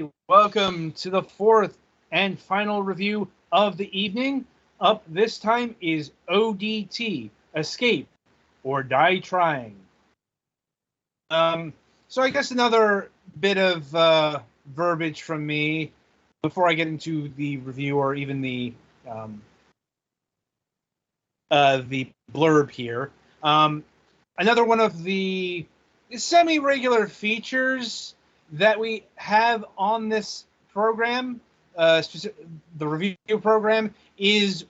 right, welcome to the fourth and final review of the evening. Up this time is ODT, Escape or Die Trying. So I guess another bit of verbiage from me before I get into the review or even the blurb here. Another one of the semi-regular features that we have on this program, the review program, is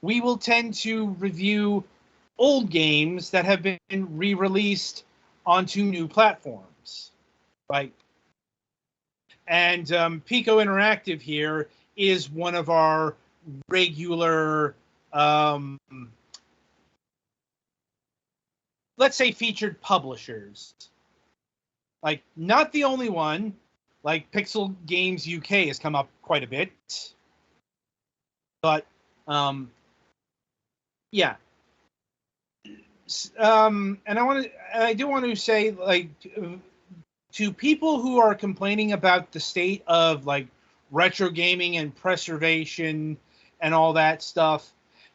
we will tend to review old games that have been re-released onto new platforms, right? And Pico Interactive here is one of our regular, let's say, featured publishers. Like, not the only one. Like, Pixel Games UK has come up quite a bit. But, yeah. And I do want to say, like, to people who are complaining about the state of, like, retro gaming and preservation and all that stuff,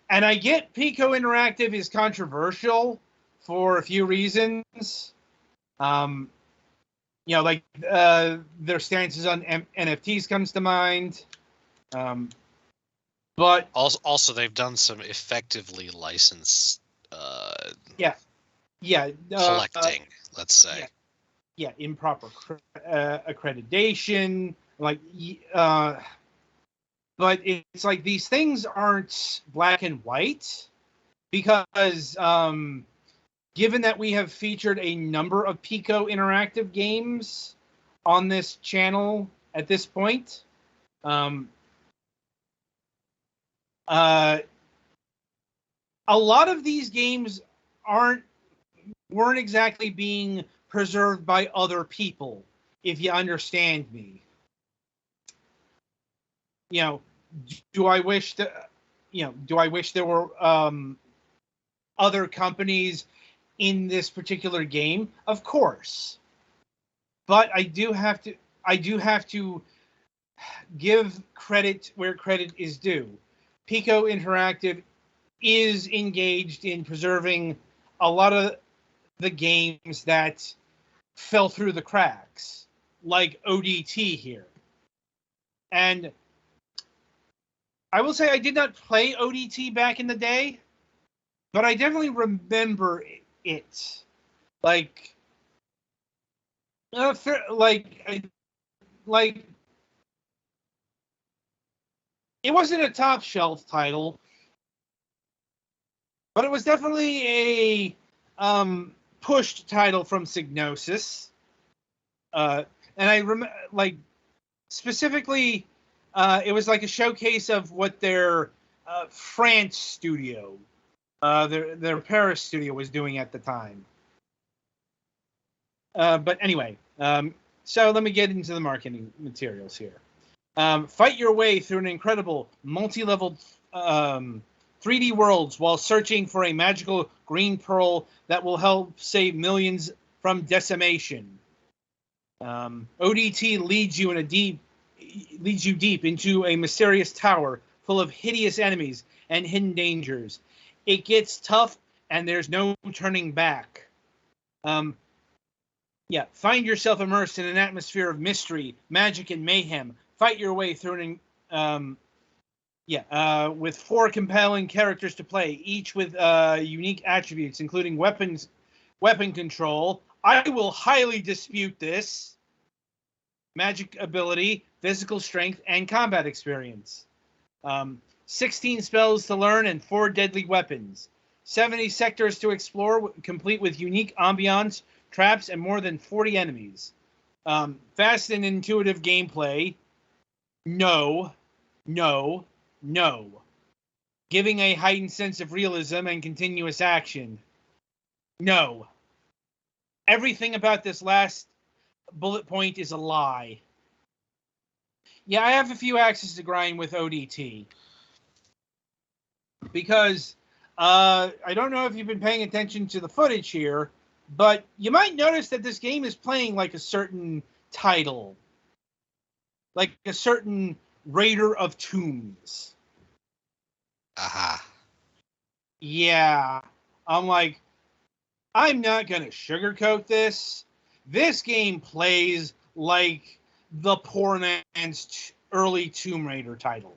and I get Pico Interactive is controversial for a few reasons. Like their stances on NFTs comes to mind. But also they've done some effectively licensed collecting, let's say. Yeah, improper accreditation, like but it's like these things aren't black and white, because given that we have featured a number of Pico Interactive games on this channel at this point, a lot of these games weren't exactly being preserved by other people, if you understand me. Do I wish there were other companies in this particular game? Of course. But I do have to give credit where credit is due. Pico Interactive is engaged in preserving a lot of the games that fell through the cracks, like ODT here. And I will say I did not play ODT back in the day, but I definitely remember it. Like it wasn't a top shelf title, but it was definitely a pushed title from Psygnosis. And I remember, like, specifically, it was like a showcase of what their France studio, their Paris studio, was doing at the time. But anyway, so let me get into the marketing materials here. Fight your way through an incredible multi-level 3D worlds while searching for a magical green pearl that will help save millions from decimation. ODT leads you deep into a mysterious tower full of hideous enemies and hidden dangers. It gets tough, and there's no turning back. Find yourself immersed in an atmosphere of mystery, magic, and mayhem. Fight your way through with 4 compelling characters to play, each with unique attributes, including weapon control. I will highly dispute this. Magic ability, physical strength, and combat experience. 16 spells to learn and 4 deadly weapons. 70 sectors to explore, complete with unique ambiance, traps, and more than 40 enemies. Fast and intuitive gameplay. No. Giving a heightened sense of realism and continuous action. No. Everything about this last bullet point is a lie. Yeah, I have a few axes to grind with ODT. Because I don't know if you've been paying attention to the footage here, but you might notice that this game is playing like a certain title. like a certain Raider of Tombs. Aha. Yeah. I'm like, I'm not going to sugarcoat this. This game plays like the poor man's early Tomb Raider title.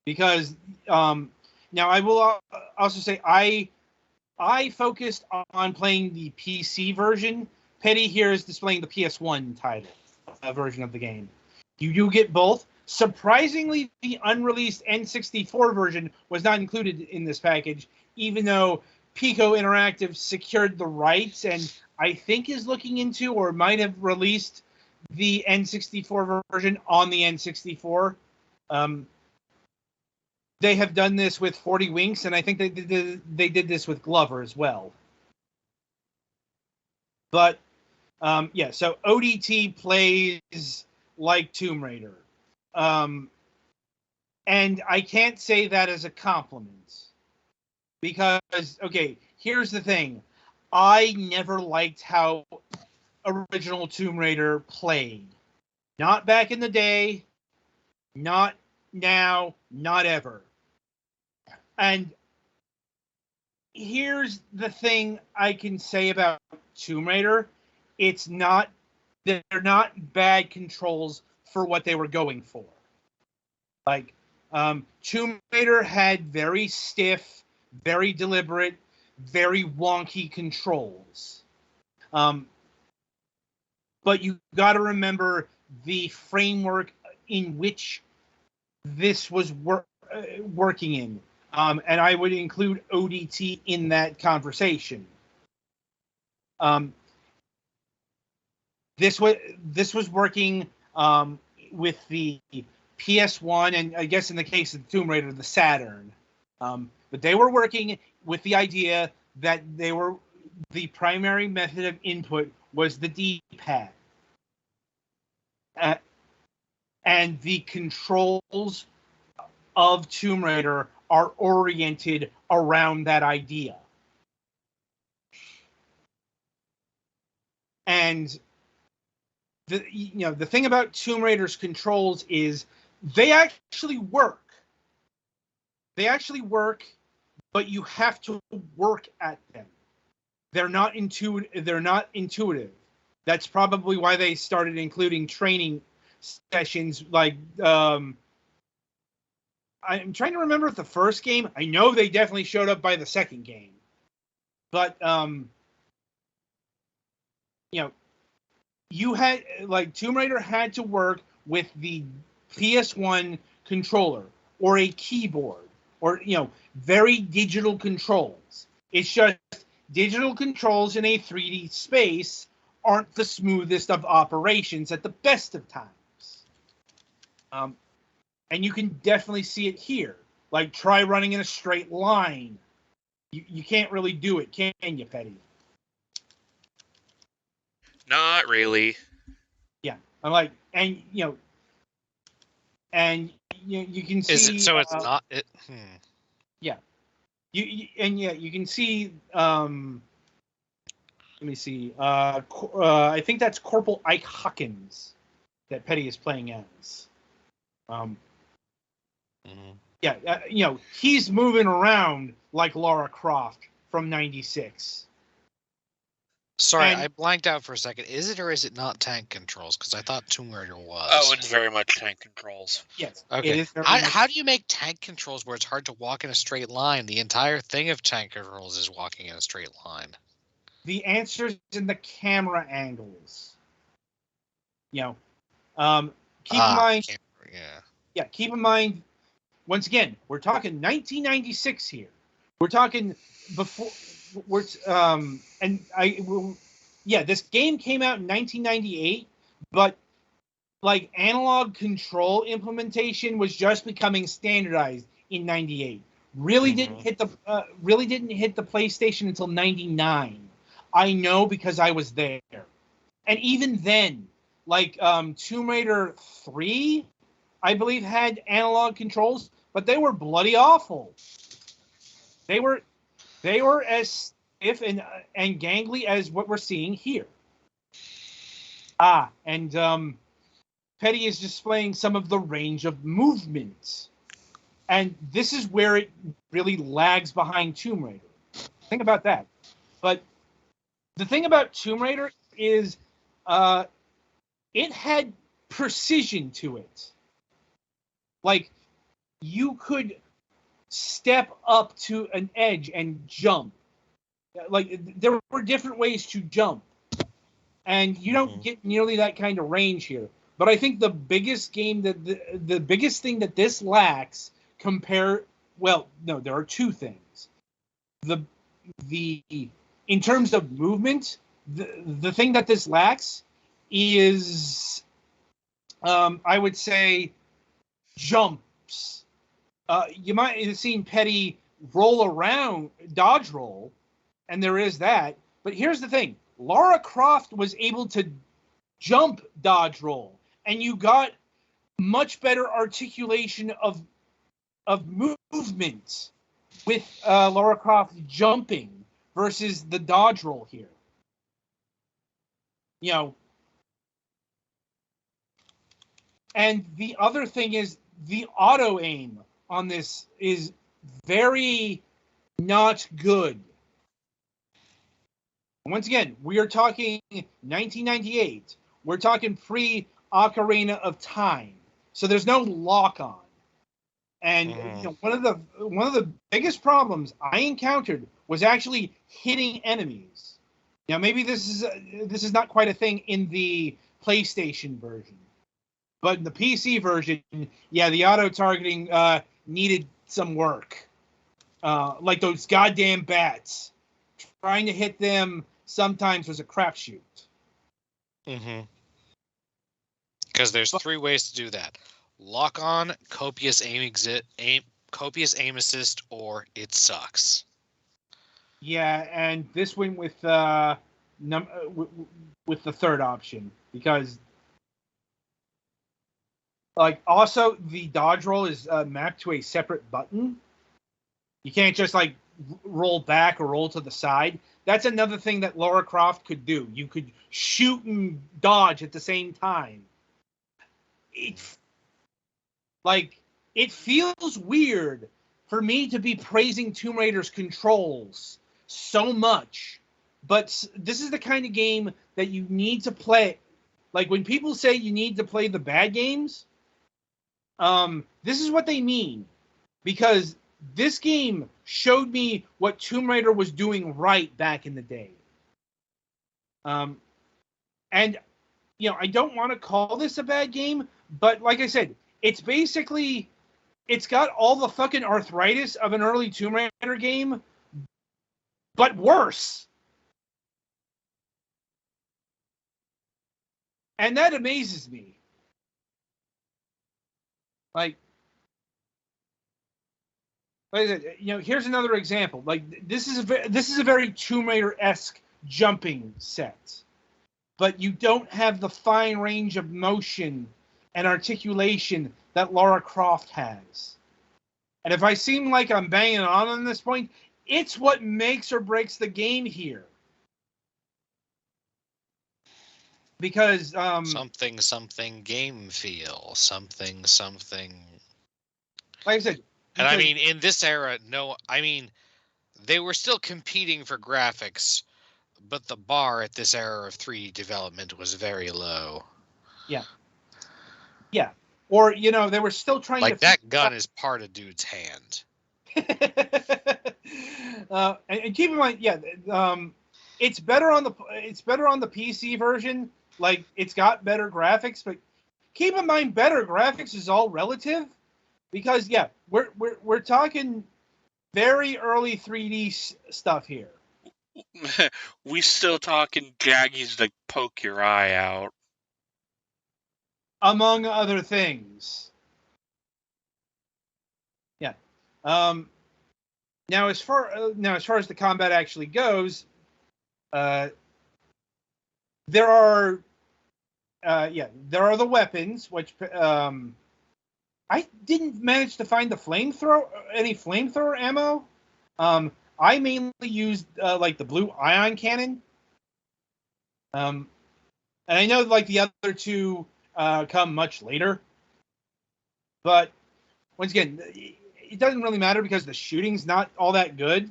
Because now I will also say I focused on playing the PC version. Petty here is displaying the PS1 title version of the game. You do get both. Surprisingly, the unreleased N64 version was not included in this package, even though Pico Interactive secured the rights and I think is looking into or might have released the N64 version on the N64. They have done this with 40 Winks, and I think they did this with Glover as well. But yeah, so ODT plays like Tomb Raider. And I can't say that as a compliment. Because, okay, here's the thing. I never liked how original Tomb Raider played. Not back in the day, not now, not ever. And here's the thing I can say about Tomb Raider. They're not bad controls for what they were going for. Like, Tomb Raider had very stiff, very deliberate, very wonky controls. But you got to remember the framework in which this was working in. And I would include ODT in that conversation. This was working with the PS1 and I guess in the case of Tomb Raider, the Saturn. But they were working with the idea that the primary method of input was the D-pad. And the controls of Tomb Raider are oriented around that idea. And the thing about Tomb Raider's controls is they actually work. They actually work, but you have to work at them. They're not intuitive. That's probably why they started including training sessions like I'm trying to remember the first game. I know they definitely showed up by the second game. But you had Tomb Raider had to work with the PS1 controller or a keyboard or very digital controls. It's just digital controls in a 3D space aren't the smoothest of operations at the best of times. And you can definitely see it here. Like, try running in a straight line. You can't really do it, can you, Petty? Not really. Yeah, I'm like, and you can see. Is it so? It's not it. Yeah, you can see. Let me see. I think that's Corporal Ike Hawkins that Petty is playing as. Yeah, he's moving around like Lara Croft from '96. Sorry, I blanked out for a second. Is it or is it not tank controls? Because I thought Tomb Raider was. Oh, it's very much tank controls. Yes. Okay. It is How do you make tank controls where it's hard to walk in a straight line? The entire thing of tank controls is walking in a straight line. The answer's in the camera angles. Keep in mind. Yeah, keep in mind. Once again, we're talking 1996 here. We're talking before. This game came out in 1998, but analog control implementation was just becoming standardized in 98. Really didn't hit the PlayStation until 99. I know because I was there. And even then, Tomb Raider 3, I believe, had analog controls, but they were bloody awful. They were as stiff and gangly as what we're seeing here. And Petty is displaying some of the range of movement. And this is where it really lags behind Tomb Raider. Think about that. But the thing about Tomb Raider is it had precision to it. Like, you could step up to an edge and jump. Like, there were different ways to jump. And you don't get nearly that kind of range here. But I think the biggest game that the biggest thing that this lacks well, no, there are two things. The in terms of movement, the thing that this lacks is I would say jumps. You might have seen Petty roll around, dodge roll, and there is that. But here's the thing. Lara Croft was able to jump dodge roll, and you got much better articulation of movement with Lara Croft jumping versus the dodge roll here. You know, and the other thing is the auto aim on this is very not good. Once again, we are talking 1998. We're talking pre-Ocarina of Time, so there's no lock-on. And you know, one of the biggest problems I encountered was actually hitting enemies. Now, maybe this is not quite a thing in the PlayStation version, but in the PC version, yeah, the auto targeting needed some work. Like those goddamn bats, trying to hit them sometimes was a crapshoot. Because there's three ways to do that: lock on, copious copious aim assist, or it sucks. Yeah, and this went with the third option because, like, also the dodge roll is mapped to a separate button. You can't just like roll back or roll to the side. That's another thing that Lara Croft could do. You could shoot and dodge at the same time. It feels weird for me to be praising Tomb Raider's controls so much, but this is the kind of game that you need to play. Like, when people say you need to play the bad games, this is what they mean, because this game showed me what Tomb Raider was doing right back in the day. And you know, I don't want to call this a bad game, but like I said, it's got all the fucking arthritis of an early Tomb Raider game, but worse. And that amazes me. Like I said, you know, here's another example. Like, this is a very Tomb Raider-esque jumping set, but you don't have the fine range of motion and articulation that Lara Croft has. And if I seem like I'm banging on this point, it's what makes or breaks the game here. Because something game feel, something. Like I said, and I mean, in this era, no, I mean, they were still competing for graphics, but the bar at this era of 3D development was very low. Yeah. Or, you know, they were still trying to... Like, that gun is part of dude's hand. And keep in mind, yeah, it's better on the PC version. Like, it's got better graphics, but keep in mind, better graphics is all relative, because yeah, we're talking very early 3D stuff here. We still talking jaggies that poke your eye out, among other things. Yeah. Now as far as the combat actually goes, there are the weapons, which I didn't manage to find any flamethrower ammo. I mainly used like the blue ion cannon. And I know like the other two come much later. But once again, it doesn't really matter because the shooting's not all that good.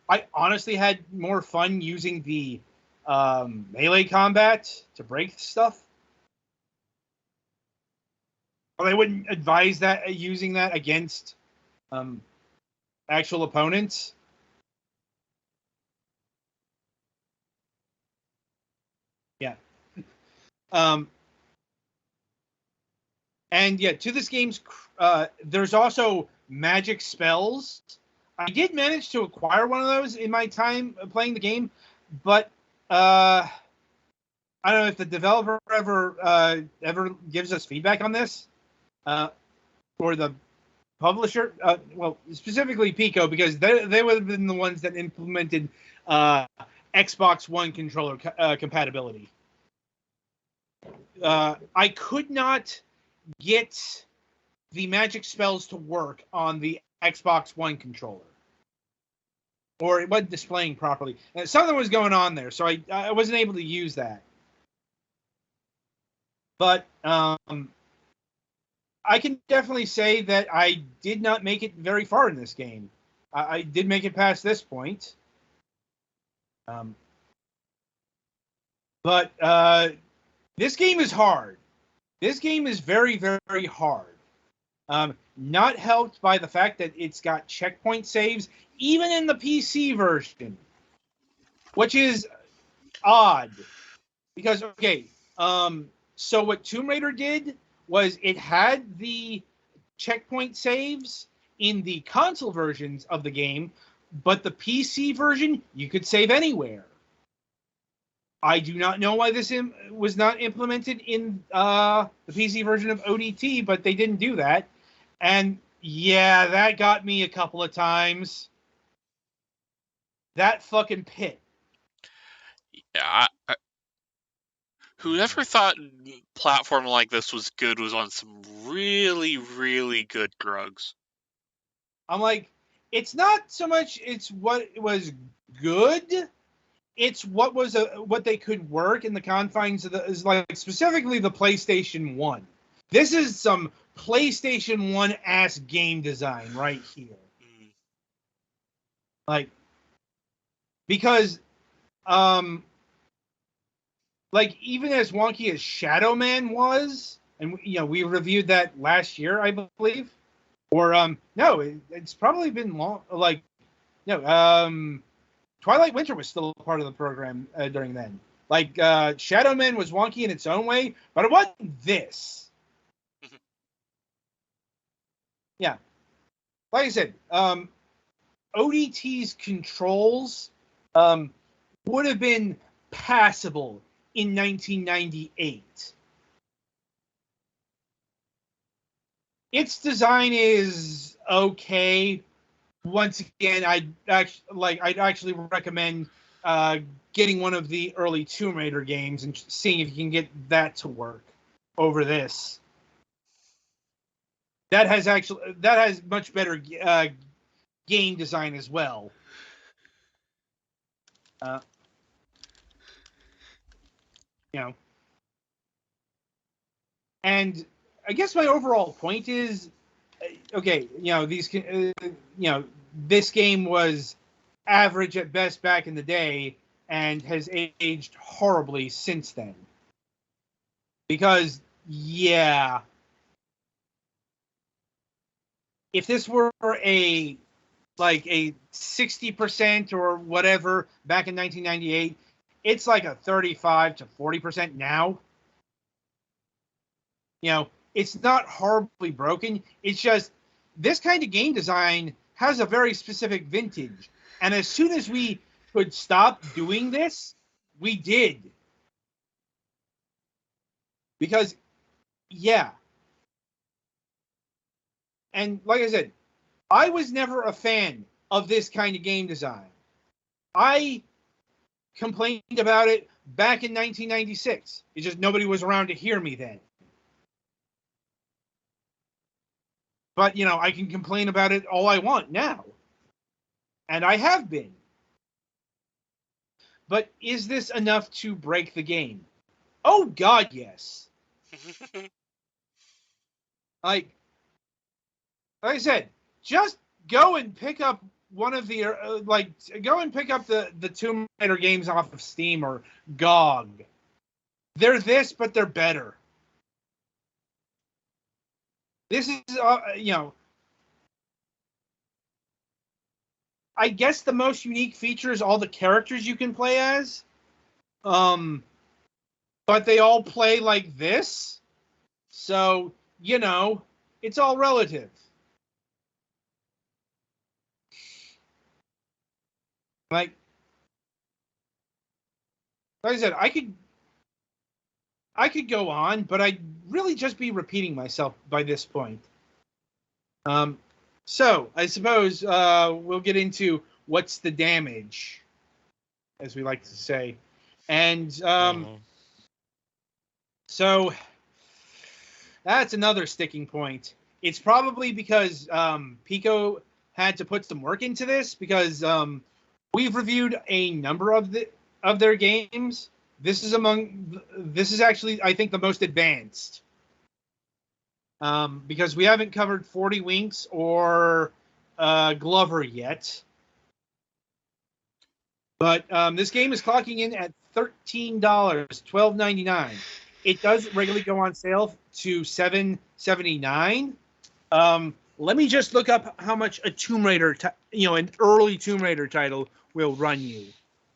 I honestly had more fun using the melee combat to break stuff. But I wouldn't advise that using that against actual opponents. Yeah. And yeah, to this game's, there's also magic spells. I did manage to acquire one of those in my time playing the game, but I don't know if the developer ever gives us feedback on this, or the publisher. Well, specifically Pico, because they would have been the ones that implemented Xbox One controller compatibility. I could not get the magic spells to work on the Xbox One controller, or it wasn't displaying properly. And something was going on there, so I wasn't able to use that. But I can definitely say that I did not make it very far in this game. I did make it past this point. But this game is hard. This game is very, very hard. Not helped by the fact that it's got checkpoint saves, even in the PC version, which is odd. Because, okay, so what Tomb Raider did was it had the checkpoint saves in the console versions of the game, but the PC version, you could save anywhere. I do not know why this was not implemented in the PC version of ODT, but they didn't do that. And yeah, that got me a couple of times. That fucking pit. Yeah, whoever thought platform like this was good was on some really, really good drugs. I'm like, it's not so much it's what was good, it's what was what they could work in the confines of the, is like specifically the PlayStation 1. This is some PlayStation 1 ass game design right here. Like, because like even as wonky as Shadow Man was, and we reviewed that last year, I believe. Or no, it's probably been long. Like, no, Twilight Winter was still a part of the program during then. Like, Shadow Man was wonky in its own way, but it wasn't this. Yeah, like I said, ODT's controls would have been passable in 1998. Its design is okay. Once again, I'd actually recommend getting one of the early Tomb Raider games and seeing if you can get that to work over this. That has much better game design as well. And I guess my overall point is, okay, this game was average at best back in the day and has aged horribly since then. Because, yeah, if this were a 60% or whatever back in 1998, it's like a 35 to 40% now. It's not horribly broken. It's just this kind of game design has a very specific vintage. And as soon as we could stop doing this, we did. Because, yeah. And like I said, I was never a fan of this kind of game design. I complained about it back in 1996. It's just nobody was around to hear me then. But, I can complain about it all I want now. And I have been. But is this enough to break the game? Oh, God, yes. Like I said, just go and pick up one of the go and pick up the Tomb Raider games off of Steam or GOG. They're this, but they're better. This is I guess the most unique feature is all the characters you can play as. But they all play like this. So, it's all relative. Like I said, I could go on, but I'd really just be repeating myself by this point. So I suppose we'll get into what's the damage, as we like to say. And so that's another sticking point. It's probably because Pico had to put some work into this, because we've reviewed a number of their games. This is actually, I think, the most advanced. Because we haven't covered 40 Winks or Glover yet. But this game is clocking in at $13, $12.99. It does regularly go on sale to $7.79. Let me just look up how much a Tomb Raider, an early Tomb Raider title will run you.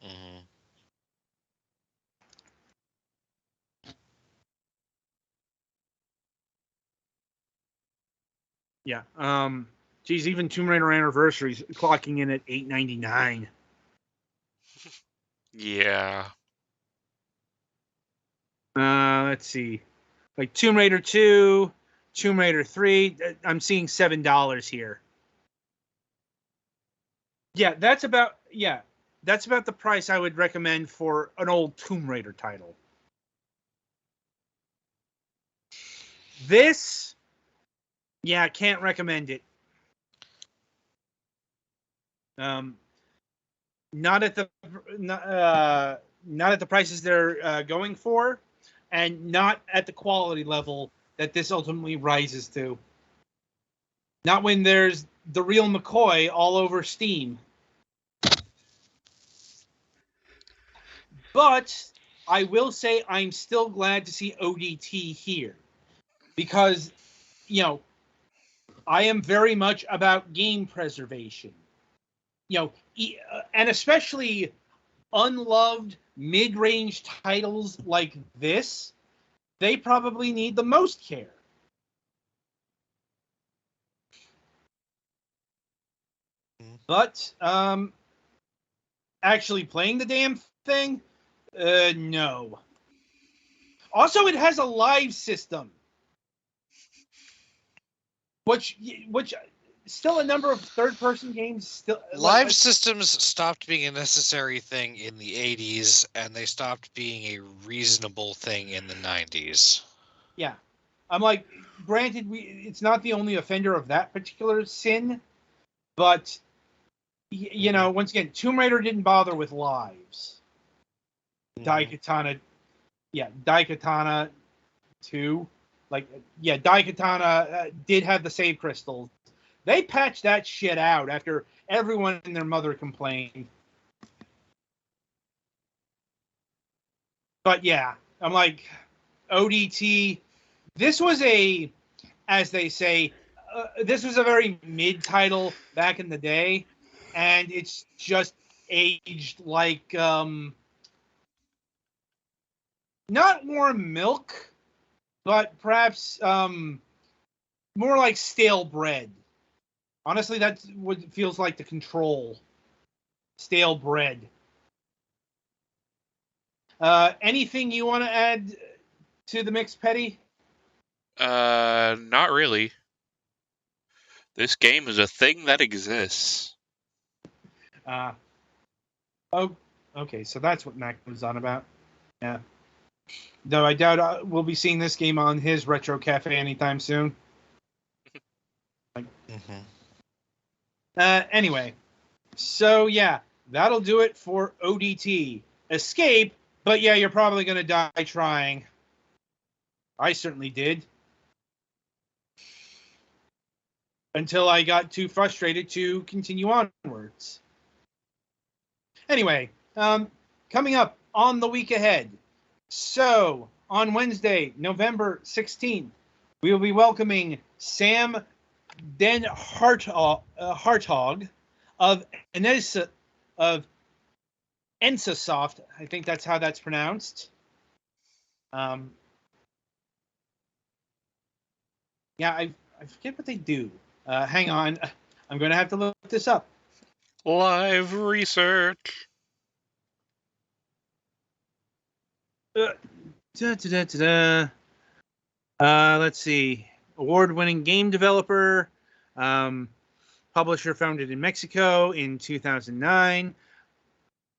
Mm-hmm. Yeah. Geez, even Tomb Raider Anniversary's clocking in at $8.99. Yeah. Let's see. Like Tomb Raider 2, Tomb Raider 3, I'm seeing $7 here. Yeah, that's about the price I would recommend for an old Tomb Raider title. This, yeah, can't recommend it. Not at the prices they're going for, and not at the quality level that this ultimately rises to. Not when there's the real McCoy all over Steam. But I will say I'm still glad to see ODT here, because, I am very much about game preservation. And especially unloved mid-range titles like this, they probably need the most care. But actually playing the damn thing, no. Also, it has a live system, which still a number of third-person games still Live systems stopped being a necessary thing in the 80s, and they stopped being a reasonable thing in the 90s. Yeah. I'm like, granted, it's not the only offender of that particular sin, but, once again, Tomb Raider didn't bother with lives. Daikatana 2. Daikatana did have the save crystals. They patched that shit out after everyone and their mother complained. But yeah, I'm like, ODT, this was as they say, this was a very mid title back in the day, and it's just aged like, not warm milk, but perhaps more like stale bread. Honestly, that's what it feels like to Control. Stale bread. Anything you want to add to the mix, Petty? Not really. This game is a thing that exists. Okay, so that's what Mac was on about. Yeah. Though I doubt we'll be seeing this game on his Retro Cafe anytime soon. Anyway, so yeah, that'll do it for ODT. Escape, but yeah, you're probably going to die trying. I certainly did. Until I got too frustrated to continue onwards. Anyway, coming up on the week ahead. So, on Wednesday, November 16th, we will be welcoming Sam Den Hartog of Ensasoft. I think that's how that's pronounced. Yeah, I forget what they do. Hang on. I'm going to have to look this up. Live research. Let's see. Award-winning game developer, publisher founded in Mexico in 2009.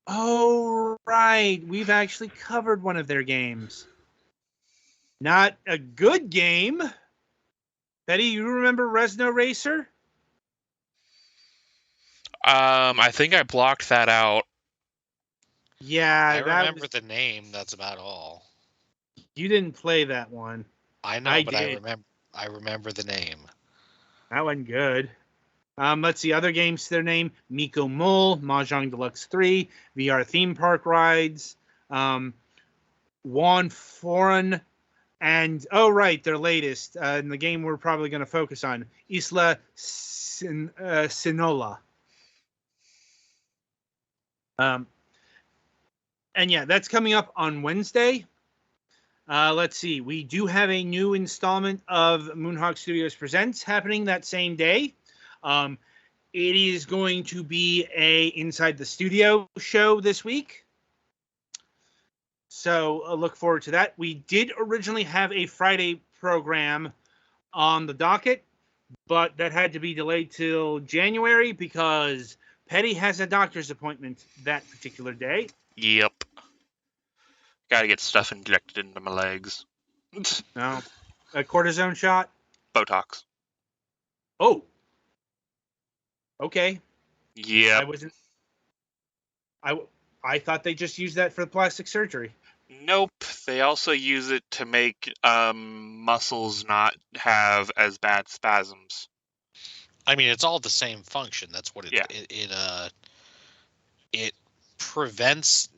Oh, right. We've actually covered one of their games. Not a good game. Betty, you remember Resno Racer? I think I blocked that out. Yeah, I remember the name. That's about all. You didn't play that one. I know, but did. I remember the name. That wasn't good. Let's see, other games to their name: Miko Mole, Mahjong Deluxe 3, VR Theme Park Rides, Juan Foreign, and, oh, right, their latest, in the game we're probably going to focus on, Isla Sinola. And yeah, that's coming up on Wednesday. Let's see. We do have a new installment of Moonhawk Studios Presents happening that same day. It is going to be a Inside the Studio show this week. So look forward to that. We did originally have a Friday program on the docket, but that had to be delayed till January because Petty has a doctor's appointment that particular day. Yep. Gotta get stuff injected into my legs. No. A cortisone shot? Botox. Oh. Okay. Yeah. I thought they just used that for the plastic surgery. Nope. They also use it to make muscles not have as bad spasms. I mean, it's all the same function. That's what it prevents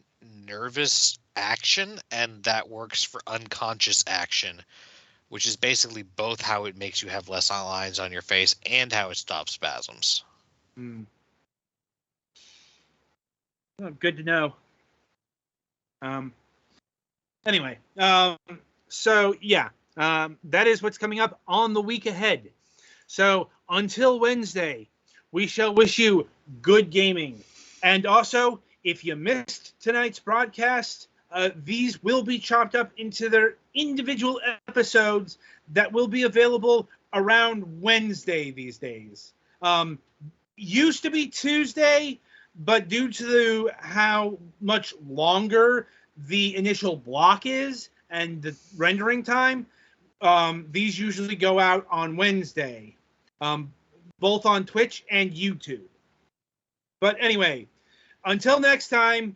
nervous action, and that works for unconscious action, which is basically both how it makes you have less lines on your face and how it stops spasms. Oh, good to know. Anyway, so yeah, that is what's coming up on the week ahead. So until Wednesday, we shall wish you good gaming. And also, if you missed tonight's broadcast, these will be chopped up into their individual episodes that will be available around Wednesday these days. Used to be Tuesday, but due to how much longer the initial block is and the rendering time, these usually go out on Wednesday, both on Twitch and YouTube. But anyway, until next time,